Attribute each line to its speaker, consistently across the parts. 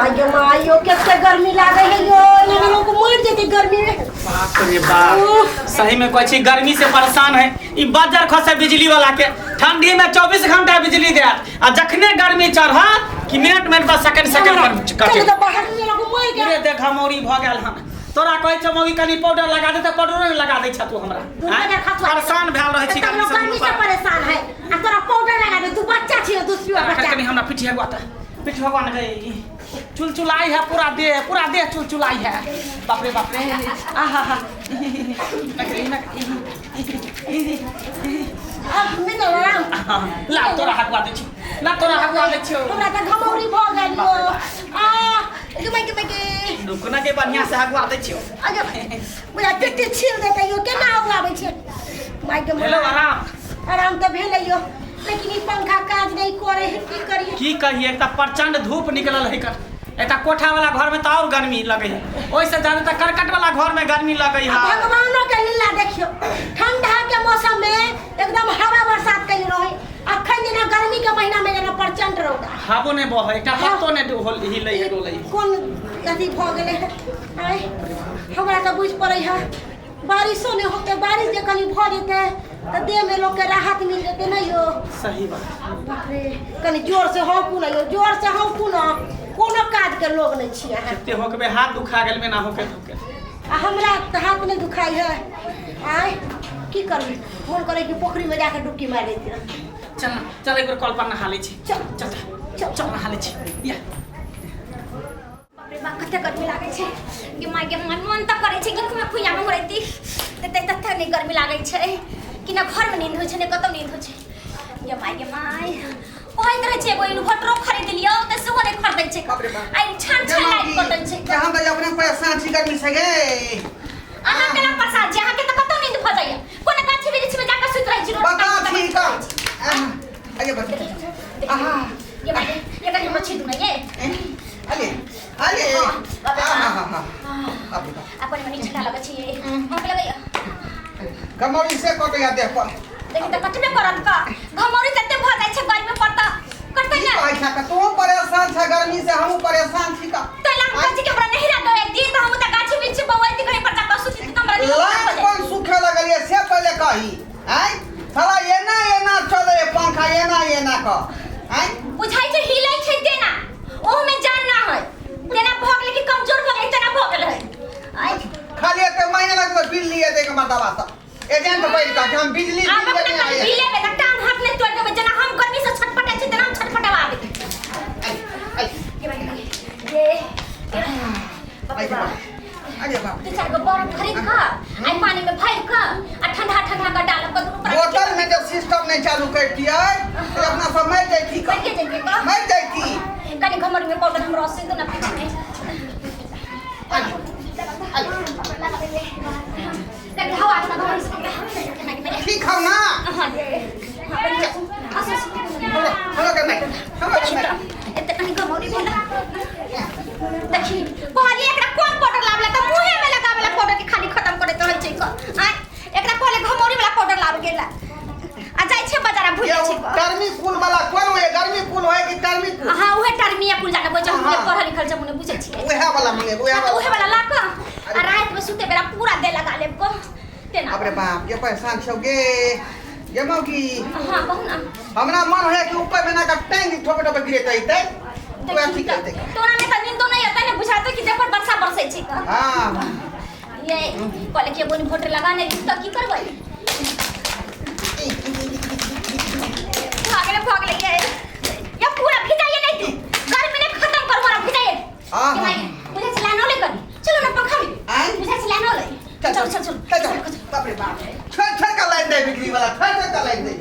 Speaker 1: मायो कितने गर्मी लागे है यो इन लोगों को मर जेते गर्मी में।
Speaker 2: बाप रे बाप, सही में कोई चीज गर्मी से परेशान है। ई बाजार खसे बिजली वाला के ठंडी में 24 घंटा बिजली दे आ जखने गर्मी चढ़ा कि मिनट बस सेकंड पर कटे।
Speaker 1: तो बाहर में लोग मर गए।
Speaker 2: रे देख हमौरी भ गेल हन। तोरा कहै छ मौगी कनी पाउडर लगा दे त पाउडर नहीं लगा दे छ तू हमरा। परेशान भेल रहै छी
Speaker 1: गर्मी से परेशान है आ तोरा पाउडर लगा दे। तू बच्चा छी दूसरी बच्चा
Speaker 2: कनी हमरा पिठिया गुआता पिठ भगवान गई चुलचुलाई है पूरा देह चुलचुलाई है। बाप रे आहा हा
Speaker 1: मैं तो
Speaker 2: ला तोरा हकवा दे छी
Speaker 1: हमरा त घमौरी भ गेल यो के
Speaker 2: दुकना के बढ़िया से हकवा दे छी।
Speaker 1: अगे मुझे पिट्टी छील देते यो केना आवे छै। माय के
Speaker 2: हेलो आराम
Speaker 1: त भेलै यो लेकिन ई पंखा काज नहीं करे है की करिए।
Speaker 2: की कहिए एक प्रचंड धूप निकलल है कर एटा कोठा वाला घर में तो और गर्मी लगे है ओइ से ज्यादा त करकट वाला घर में गर्मी लगे है।
Speaker 1: भगवानों के लीला देखियो ठंडा के मौसम में एकदम हवा बरसात कई रहे अखन दिन गर्मी के महीना में जना प्रचंड रौदा
Speaker 2: हवो ने बह एकटा पत्तो ने हिलै है डोलै
Speaker 1: कोन अथी भ गेले है। आय हमरा त बुझ पड़ै है बारिशो ने होते बारिश जे कनी भ जेते त देह में लोग के राहत मिल जेते न यो।
Speaker 2: सही बात।
Speaker 1: बाप रे कनी जोर से हौकू न यो जोर से हौकू न कोनो काज के लोग नहीं छी अहाँ।
Speaker 2: एते होकबे हाथ दुखा गेल में ना होके धोके
Speaker 1: आ हमरा हाथ नहीं दुखाई है। आय की करबी फोन करे कि पोखरी में जाके डुबकी मार देती।
Speaker 2: चल एक बार कल पर नहा ले छी। चल नहा ले छी या
Speaker 3: बाप रे बाप कते गर्मी लागे छै कि माय के मन त करे छै कि खुमे खुया में रहती तते तते नहीं गर्मी लागे छै कि ना घर में नींद हो छै ने कतौ नींद हो छै। ये माय ओइ तरह छै एगो इन्वर्टर खरीद लियो त सेहो नहीं खरीदै छै। आई छान लाइट कटल छै
Speaker 4: के हम त अपने परेशान छी गर्मी से गे।
Speaker 3: अहाँ केना परेशान छी अहाँ के त कतौ नींद भ जाइए कोन गाछी बिरिछ में जाके सुत रहै छी रोज
Speaker 4: बता ठीक आगे बढ़ आहा
Speaker 3: ये कहीं मच्छी दूं ये
Speaker 4: आगे आहा
Speaker 3: अपन मनी छिका लगे छी आंख लगे
Speaker 4: कमौरी से कट या दे पर
Speaker 3: लेकिन त कटबे करत का घमौरी तते भ जाय छै गर्मी पड़ता करते ना
Speaker 4: भाई का तू परेशान छ गर्मी से हम परेशान छी का
Speaker 3: तो ला कछि के हमरा नहीं रह दो दिन त हम त गाछी बिछ बवैती कहीं पड़ता कसु छी त हमरा
Speaker 4: लाइट कौन सूखे लगलिए से पहले कही आई साला ये ना चले पंखा ये ना का आई
Speaker 3: बुझाई छै हिलै छै देना ओ में जान ना है देना भोग लेकिन कमजोर हो गई तना भोग है। आई
Speaker 4: खाली एक महीना लगो बिल लिए दे के मरदवा सब एजेंट बैठ का हम बिजली
Speaker 3: आप अपने कल बिले में त टांग हाथ ने तोड़ के जना हम गर्मी से छटपटा छी तना हम छटपटावा आवे ये
Speaker 4: अरे बाप
Speaker 3: तू चार गो बर्फ खरीद का आई पानी में भर का आ ठंडा का डाल का दोनों
Speaker 4: बोतल में जब सिस्टम नहीं चालू कर दिया तो अपना सब मर जाती का
Speaker 3: के जंगे का
Speaker 4: मर जाती
Speaker 3: कनी घमर में पाउडर हम रस से तो ना पीछे में लग हवा ना घमर से
Speaker 4: ठीक हो ना
Speaker 3: हां
Speaker 4: हेलो के मैं
Speaker 3: एते कनी घमौरी बोला देखी पहले एकरा कोन पाउडर लावला त मुंहे में लगावेला पाउडर के खाली खत्म करे तो रहै छै आ एकरा पहले घमौरी वाला पाउडर लाव गेला आ जाय छै बाजार भूल छै
Speaker 4: टर्मी कूल वाला कोन है गर्मी कूल है कि टर्मी कूल
Speaker 3: हां उहे टर्मिया कूल जाके बजे हम पढ़ा लिखल जमुने बुझै छी
Speaker 4: उहे वाला मंगे
Speaker 3: उहे वाला ला का आ रात में सुते बेला पूरा दे लगा लेब को तेना
Speaker 4: अरे बाप ये परेशान छोगे ये मौकी
Speaker 3: हां बहु ना
Speaker 4: हमरा मन है कि ऊपर में ना का टैंक ठोके ठोके गिरे तई तोरा ठीक है
Speaker 3: तोरा में त नींद नहीं आता ने बुझाते कि देखो वर्षा बरसै छै का
Speaker 4: हां
Speaker 3: ये कॉलेज के बोनी वोट लगाने त की करबै भाग ले ये पूरा भिजाइए नहीं तू गर्मी ने खत्म कर मोरा भिजाइए
Speaker 4: हां
Speaker 3: मुझे चलानो ले कर चलो ना पंखा में मुझे चलानो ले चल
Speaker 4: बाप रे बाप छड़ का लाइन दे बिजली वाला छड़ का लाइन दे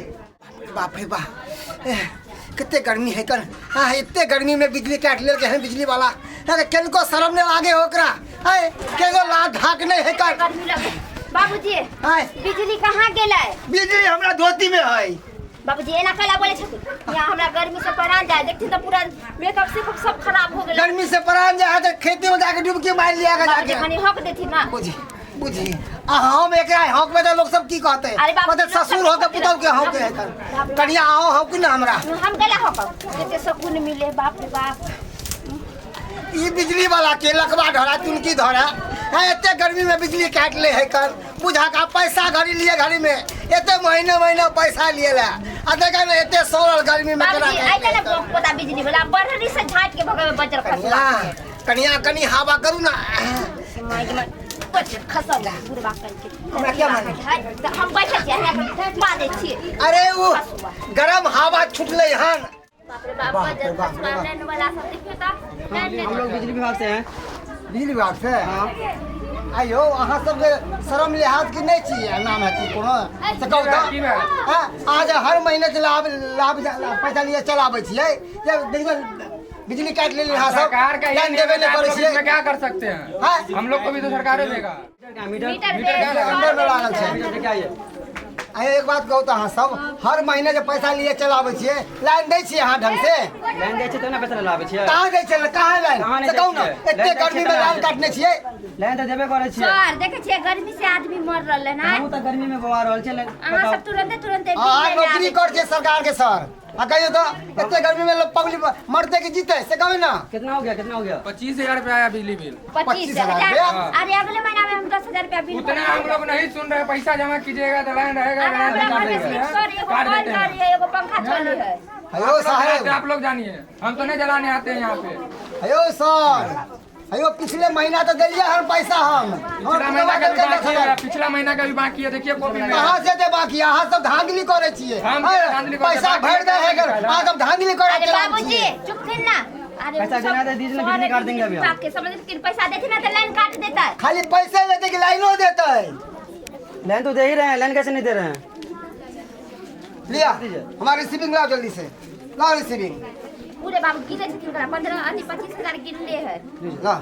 Speaker 4: बाप रे बाप कितने गर्मी है कर हां इतने गर्मी में बिजली काट ले के है बिजली वाला अरे केनको शर्म ने आगे होकरा है केगो ला ढाक नहीं है कर
Speaker 3: बाबूजी
Speaker 4: हां
Speaker 3: बिजली कहां गेलै
Speaker 4: बिजली हमरा धोती में है
Speaker 3: बाबूजी एना कला बोले छथि यहां हमरा गर्मी से परान जाए देखथि त पूरा मेकअप से सब खराब हो गेल
Speaker 4: गर्मी से परान जाए तो खेती में जाके डुबकी मार लिया जाके
Speaker 3: कनी हक देथि ना
Speaker 4: बुझी हम एकरा हक में तो लोग सब की कहते हैं मतलब ससुर हो के पुतौ के हक है कर कनिया आओ हक ना हमरा
Speaker 3: हम गेला हक केते सुकून मिले बाप रे बाप
Speaker 4: ये बिजली वाला के लकवा धरा तुनकी धरा है इतने गर्मी में बिजली काट ले है कर बुझा का पैसा घड़ी लिए घड़ी में इतने महीने पैसा लिए ला आ देखा ना इतने सोलर गर्मी में करा
Speaker 3: बाबूजी आई तना पता बिजली वाला बरहरी से झाट के भगे में बचर खसला
Speaker 4: कनिया कनी हवा करू ना
Speaker 3: माय के बचर खसला पूरे बात करके
Speaker 4: हमरा क्या माने
Speaker 3: हम बैठे छी हमरा बादे छी
Speaker 4: अरे वो गरम हवा छुटले हन
Speaker 3: बाप रे बाप बचर खसला वाला सब देखियो त
Speaker 5: हम लोग बिजली विभाग से हैं।
Speaker 4: बिजली विभाग से आयो अहाँ सब शर्म लिहाज की नहीं चाहिए नाम है की कोनो से कहू तो आज हर महीने से लाभ पैसा लिए चलाबै छियै ये देखियो बिजली काट ले रहा सब
Speaker 6: सरकार का
Speaker 4: लाइन देवे नहीं पड़े छियै
Speaker 6: इसमें क्या कर सकते हैं? हम लोग को भी तो सरकार देगा।
Speaker 3: मीटर
Speaker 4: अंदर में लागल छै
Speaker 5: मीटर क्या है?
Speaker 4: आयो एक बात कहू तो अहाँ सब हर महीने जे पैसा लिए चलाबै छियै लाइन दै छियै अहाँ ढंग से
Speaker 5: लाइन दै छै तो ना पैसा लाबै छियै।
Speaker 4: कहाँ दै छै कहाँ लाइन
Speaker 5: कहाँ नहीं
Speaker 4: से कहू ना
Speaker 5: दै छियै?
Speaker 4: एते गर्मी में लाइन काटने छियै
Speaker 5: लाइन तो देबे करे छियै।
Speaker 3: सर देखे छियै गर्मी से आदमी मर रहले ना
Speaker 5: हम तो गर्मी में बवा रहल छै।
Speaker 3: अहाँ सब तुरंते
Speaker 4: हाँ नौकरी कर छै सरकार के सर आ कहियो तो इतने गर्मी में लोग पब्लिक मरते कि जीते से कहू ना
Speaker 5: कितना हो गया?
Speaker 6: 25,000 रुपया आया बिजली बिल।
Speaker 3: 25,000 अरे अगले महीना में हम 10,000 रुपया बिल
Speaker 6: उतना हम लोग नहीं सुन रहे। पैसा जमा कीजिएगा तो लाइन रहेगा,
Speaker 3: सर एगो
Speaker 6: काट
Speaker 3: बल्ब
Speaker 6: देते हैं।
Speaker 3: है एगो पंखा चली है
Speaker 4: अयो साहब
Speaker 6: आप लोग जानिए, हम तो नहीं जलाने आते हैं यहाँ पे।
Speaker 4: अयो सर अयो पिछले महीना तो दिलिए हम पैसा हम
Speaker 6: पिछला महीना का भी बाकी है, पिछला महीना का भी बाकी है। देखिए कॉपी में
Speaker 4: कहाँ से दे बाकी अहाँ सब धांधली करे छियै
Speaker 6: हम धांधली करे
Speaker 4: पैसा
Speaker 6: बाकी
Speaker 4: भर दे है कर अहाँ सब धांधली करे
Speaker 3: अरे
Speaker 4: चला
Speaker 3: बाबूजी चुप थे ना। अरे
Speaker 5: पैसा देना है, दीजिए ना, बिजली काट देंगे अभी हम।
Speaker 3: विभाग के समझ कि पैसा देते ना तो लाइन काट देता है।
Speaker 4: खाली पैसे लेते कि लाइनो देते है
Speaker 5: लाइन तो दे ही रहे हैं, लाइन कैसे नहीं दे रहे हैं?
Speaker 4: लिया हमारी रिसीविंग लाओ जल्दी से लाओ रिसीविंग
Speaker 3: पूरे बाबू गिरे छथिन करा 25,000 गिरले है।
Speaker 4: ला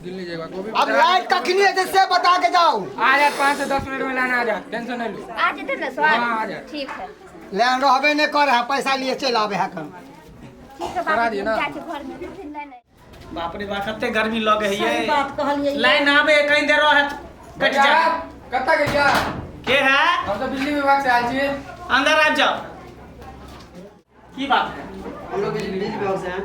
Speaker 6: गिन लीजिएगा कॉपी।
Speaker 4: अब लाइट का किनी है जिससे बता के जाओ
Speaker 6: आ जाए 5 से 10 मिनट में लाना आ जाए, टेंशन नहीं लो।
Speaker 3: आ जेते ना
Speaker 6: हाँ, आ
Speaker 3: सर
Speaker 6: जाए।
Speaker 3: ठीक है
Speaker 4: लैंड रहबे नहीं कर है पैसा लिए चल आवे है कर
Speaker 3: ठीक है
Speaker 6: करा दिए ना।
Speaker 3: जाके घर में फिर लाइन
Speaker 2: बाप रे बाप कते गर्मी लगे है
Speaker 1: सही
Speaker 2: ये
Speaker 1: बात कहलिए
Speaker 2: लाइन आवे कहीं देर रहे कट जा
Speaker 6: कब तक गया?
Speaker 2: के है
Speaker 6: हम तो बिजली विभाग से आए छिए।
Speaker 2: अंदर आ जाओ की बात है
Speaker 5: हम लोग बिजली विभाग से हैं।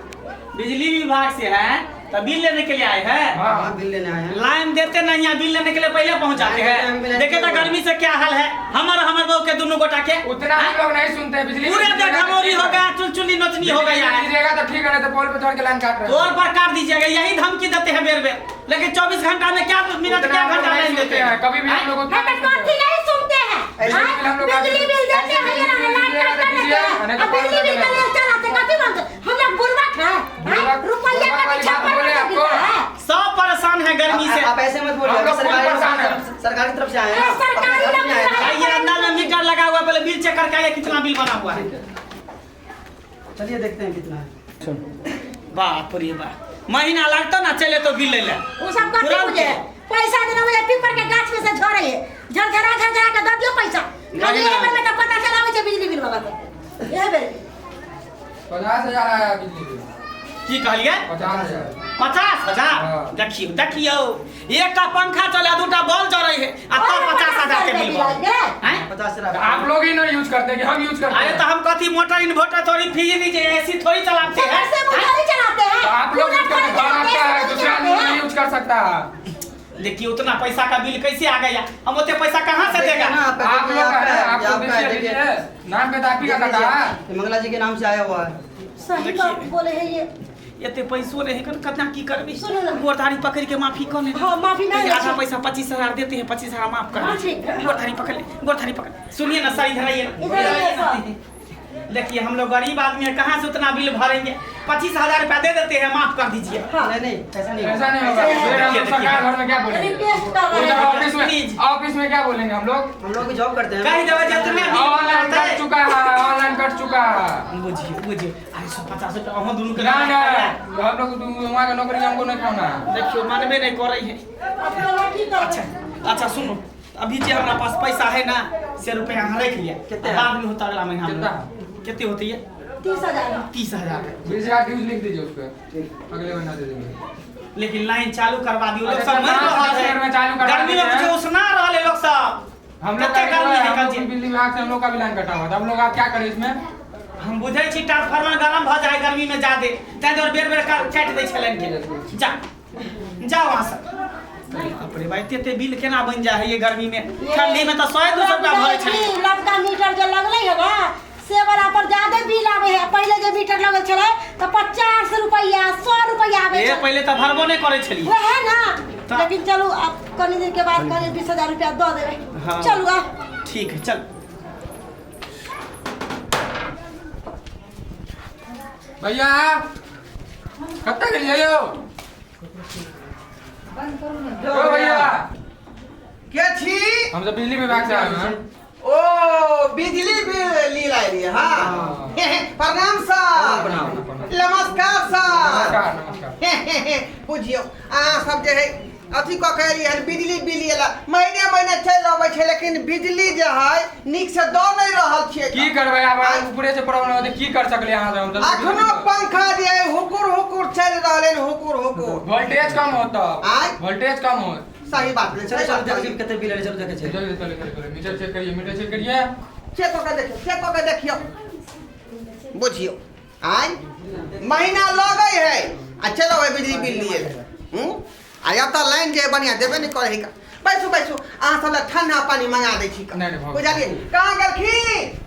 Speaker 2: बिजली विभाग से है तो बिल लेने के लिए आए हैं
Speaker 5: हाँ बिल लेने आए हैं।
Speaker 2: लाइन देते नहीं यहाँ बिल लेने के लिए पहले पहुंच जाते हैं देखे तो गर्मी से क्या हाल है हमारे बहू के दोनों गोटा के
Speaker 6: उतना हम लोग नहीं सुनते। बिजली
Speaker 2: पूरे घमौरी हो गया चुलचुली नोचनी हो गया है
Speaker 6: दीजिएगा तो ठीक है, नहीं तो पोल पे चढ़ के लाइन काट रहे हैं।
Speaker 2: तोड़ पर काट दीजिएगा यही धमकी देते हैं बेर बेर लेकिन 24 घंटा में क्या मिनट
Speaker 6: उतना
Speaker 2: क्या
Speaker 6: हम लोग
Speaker 2: घंटा
Speaker 6: नहीं
Speaker 2: लाइन
Speaker 6: सुनते
Speaker 2: देते
Speaker 6: हैं,
Speaker 2: हैं
Speaker 6: कभी भी हम लोग उतना
Speaker 3: है तो कौन नहीं सुनते हैं
Speaker 6: ऐसे
Speaker 3: हाँ?
Speaker 6: बिल हम लोग काट
Speaker 3: बिजली बिल देते हैं ये ना लाइन काट देते हैं अब बिजली बिल का लिए चलाते कभी बंद हम लोग बुर्बक है रुपया का पीछे पड़ है
Speaker 2: सब परेशान है गर्मी से
Speaker 5: आप ऐसे मत बोलिए,
Speaker 6: हम लोग
Speaker 5: अभी
Speaker 6: खुद परेशान हैं।
Speaker 5: सरकारी तरफ से आए हैं।
Speaker 3: सरकारी
Speaker 5: तरफ से आए हैं।
Speaker 2: ये अंदर में मीटर लगा हुआ है पहले बिल चेक करके आइए कितना बिल बना हुआ है
Speaker 5: चलिए देखते हैं कितना है।
Speaker 2: बाप रे बाप महीना लगता ना चले तो बिल ले ले
Speaker 1: वो सब करते मुझे पैसा देना मुझे पीपर के गाछ में से झड़े है झरझरा के दे दियो पैसा खाली ये बेर में तो पता चला मुझे बिजली बिल बाबा को ये बेर
Speaker 6: 50,000 आया बिजली बिल।
Speaker 2: की कहलिए
Speaker 6: 50,000।
Speaker 2: 50,000
Speaker 6: हाँ।
Speaker 2: देखियो देखियो एक का पंखा चले दूटा बॉल जड़े है आ तब 50,000 के बिल हैं
Speaker 5: 50 से
Speaker 6: तो आप लोग ही नहीं यूज करते कि हम यूज करते
Speaker 2: अरे
Speaker 6: हैं?
Speaker 2: तो हम कथी मोटर इन्वर्टर थोड़ी फ्रिज एसी थोड़ी चलाते हैं
Speaker 1: कैसे मोबाइल चलाते हैं
Speaker 6: तो आप लोग यूज करते हैं, घर आपका है, दूसरा आदमी नहीं यूज कर सकता है।
Speaker 2: देखिए उतना पैसा का बिल कैसे आ गया हम उतने पैसा कहाँ से देगा
Speaker 6: आप लोग का है, आप लोग
Speaker 5: आपका है,
Speaker 6: दीजिए,
Speaker 5: देखिए।
Speaker 6: दीजिए। नाम पे तो आप ही का कटा है।
Speaker 5: ये मंगला जी के नाम से आया हुआ है।
Speaker 1: सही बात बोले है ये
Speaker 2: एते पैसो रहे कर कितना की करबी
Speaker 1: सुनो ना।
Speaker 2: गोरधारी पकड़ के माफी कर ले
Speaker 1: हाँ, माफी नहीं
Speaker 2: आधा
Speaker 1: है।
Speaker 2: पैसा 25,000 देते हैं 25,000 माफ कर
Speaker 1: हाँ, ठीक है।
Speaker 2: गोरधारी पकड़ ले गोरधारी पकड़ सुनिए ना सही
Speaker 1: इधर आइए,
Speaker 2: धराइए
Speaker 1: सर।
Speaker 2: देखिए हम लोग गरीब आदमी है कहाँ से उतना बिल भरेंगे 25,000 रुपया दे देते हैं माफ कर दीजिए
Speaker 1: हाँ
Speaker 5: नहीं नहीं ऐसा नहीं
Speaker 6: ऐसा नहीं होगा।
Speaker 1: देखिए,
Speaker 6: फिर हम लोग
Speaker 2: देखिए।
Speaker 6: सरकार घर में क्या बोलेंगे?
Speaker 1: रिक्वेस्ट कर रहे
Speaker 6: उधर
Speaker 1: हैं
Speaker 6: ऑफिस में क्या बोलेंगे हम लोग?
Speaker 5: हम लोग भी जॉब करते हैं।
Speaker 2: कहीं देवे जे तुम्हें
Speaker 6: ऑनलाइन कट चुका है, ऑनलाइन कट चुका है।
Speaker 2: बुझिए अरे 150 रुपया हम दोनों के
Speaker 6: ना ना हम लोग वहाँ का नौकरी हमको नहीं खाना है।
Speaker 2: देखियो मानबे नहीं कर रही है
Speaker 1: अपना ठीक कर
Speaker 2: अच्छा अच्छा सुनो अभी जे हमारा पास पैसा है ना से रुपया यहाँ रख लिया
Speaker 5: कितने
Speaker 2: बाद में होता अगला महीना
Speaker 6: कितना?
Speaker 2: में कितनी होती है
Speaker 1: 30,000
Speaker 2: 30,000
Speaker 6: 20,000 ड्यूज लिख दीजिए उस पर, अगले महीना दे देंगे।
Speaker 2: लेकिन लाइन चालू करवा दियो लोग
Speaker 6: अच्छा,
Speaker 2: सब मर
Speaker 6: पाँच
Speaker 2: रहा
Speaker 6: मिनट
Speaker 2: है
Speaker 6: में चालू करवा
Speaker 2: गर्मी में
Speaker 6: देते हैं।
Speaker 2: कुछ उसना रहा लोग सब
Speaker 6: हम लोग
Speaker 2: कितने गर्मी है
Speaker 6: का
Speaker 2: कल जी
Speaker 6: बिजली विभाग से हम लोग का भी लाइन कटा हुआ था। हम लोग आप क्या करें इसमें?
Speaker 2: हम बुझै छी ट्रांसफार्मर गरम भ जाए गर्मी में जादे तै और बेर काट दै छलन के जा वहां से बाप रे भाई ते बिल केना बन जा है ये गर्मी में ठंडी में तो 100-200 रुपया भरे छली
Speaker 1: लटका मीटर जो लगले है बा से बड़ा पर ज्यादा बिल आवे है पहले जो मीटर लगल छले तो 50 रुपया 100 रुपया आवे
Speaker 2: ए पहले तो भरबो नहीं करे छली
Speaker 1: वो है ना लेकिन चलो अब कनी दिन के बाद कनी 20,000 रुपया दे देबे
Speaker 2: हाँ।
Speaker 1: चलो आ
Speaker 2: ठीक है चल
Speaker 6: भैया कब तक ले जाओ ओ भैया
Speaker 5: क्या छी
Speaker 6: हम तो बिजली विभाग से आए हैं
Speaker 5: ओ बिजली बिल ली लाई रही है हाँ प्रणाम सर
Speaker 6: प्रणाम।
Speaker 5: नमस्कार सर
Speaker 6: नमस्कार
Speaker 5: बुझियो सब जे है अथी को कह रही है बिजली बिल एला महीने चल आबै छै लेकिन बिजली जे है निक से दो नहीं रहल छै
Speaker 6: की करबै आब ऊपरे से प्रॉब्लम होते की कर सकले यहां से हम तो
Speaker 5: अखनो पंखा जे है हुकुर चल रहले हुकुर
Speaker 6: वोल्टेज कम होता
Speaker 5: आय
Speaker 6: वोल्टेज कम हो
Speaker 5: सही बात है
Speaker 7: चलो देखिए कितने बिल है चलो देखे छे
Speaker 6: चलो मीटर चेक करिए
Speaker 5: चेक को देखियो बुझियो आय महीना लगे है आ चलो है बिजली बिल लिए आया तो लाइन जे बढ़िया देबे नहीं करे का बैसू आ सब ठंडा पानी मंगा दे छी
Speaker 6: नहीं
Speaker 5: बुझलिए कहां गेलखी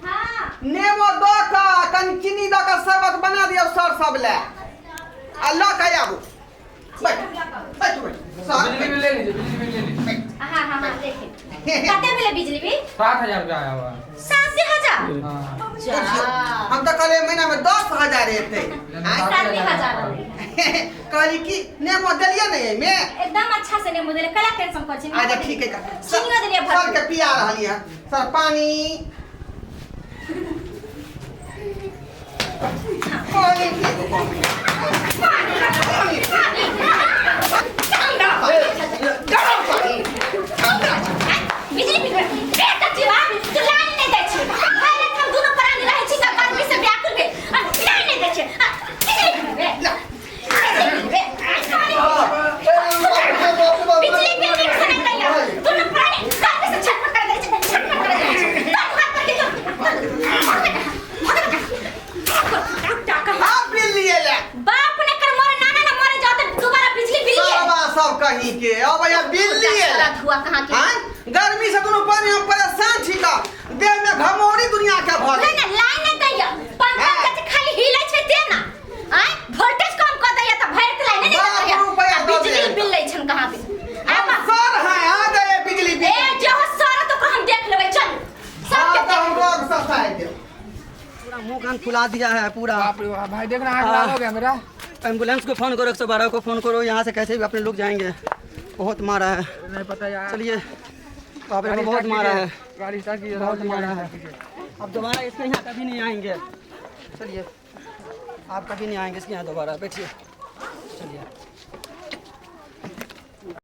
Speaker 3: हां
Speaker 5: नेबो दो का कन चीनी दो का शरबत बना दियो सर सब ले अल्लाह का आबू बैठो सर
Speaker 6: बिजली बिल ले लीजिए
Speaker 3: हां देखिए कितने मिले बिजली बिल
Speaker 6: 7,000 रुपया आया हुआ
Speaker 3: 7,000
Speaker 6: हां
Speaker 5: हम तो कल महीना में 10,000 रहते
Speaker 3: 7,000
Speaker 5: कहली कि नेबो दलिए नहीं में
Speaker 3: एकदम अच्छा से ने मुझे कला टेंशन कर छी
Speaker 5: अच्छा ठीक है
Speaker 3: चीनी दलिए भर
Speaker 5: सर के पिया रहली है सर पानी
Speaker 3: बिजली बिल बेटा जीवा तू लाइन नहीं दे छी पहले हम दोनों प्राणी रहे छी त गर्मी से व्याकुल बे लाइन नहीं दे छी बिजली बिल ठीक से नहीं दैया दोनों प्राणी गर्मी से छटपट कर दे छी
Speaker 5: आप बिल लिए ले
Speaker 3: बाप ने कर मोरे नाना ना मोरे जाते दोबारा बिजली बिल लिए
Speaker 5: सब कहीं के अब या बिल लिए ले
Speaker 3: हुआ कहां के
Speaker 5: हां गर्मी से दोनों पानी हम परेशान छी का देह में घमौरी दुनिया के भर
Speaker 3: नहीं ना लाइन नहीं दैया पंखा के खाली हिलै छै ते ना आय वोल्टेज कम कर दैया त भैर लाइन नहीं दैया बिजली बिल लै छन कहां पे
Speaker 5: हम सर हैं आ गए बिजली बिल
Speaker 3: ए जो सर तो हम देख लेबै चल सब के
Speaker 5: हम लोग सब खाए थे
Speaker 7: पूरा मुंह कान फुला दिया है पूरा
Speaker 6: बाप रे बाप भाई देखना आग लाल हो गया मेरा
Speaker 7: एम्बुलेंस को फोन करो 112 को फोन करो यहाँ से कैसे भी अपने लोग जाएंगे बहुत मारा है
Speaker 6: नहीं पता यार
Speaker 7: चलिए बाप रे बहुत मारा है
Speaker 6: गाड़ी स्टार्ट कीजिए
Speaker 7: बहुत मारा है अब दोबारा इसके यहाँ कभी नहीं आएंगे चलिए आप कभी नहीं आएंगे इसके यहाँ दोबारा बैठिए चलिए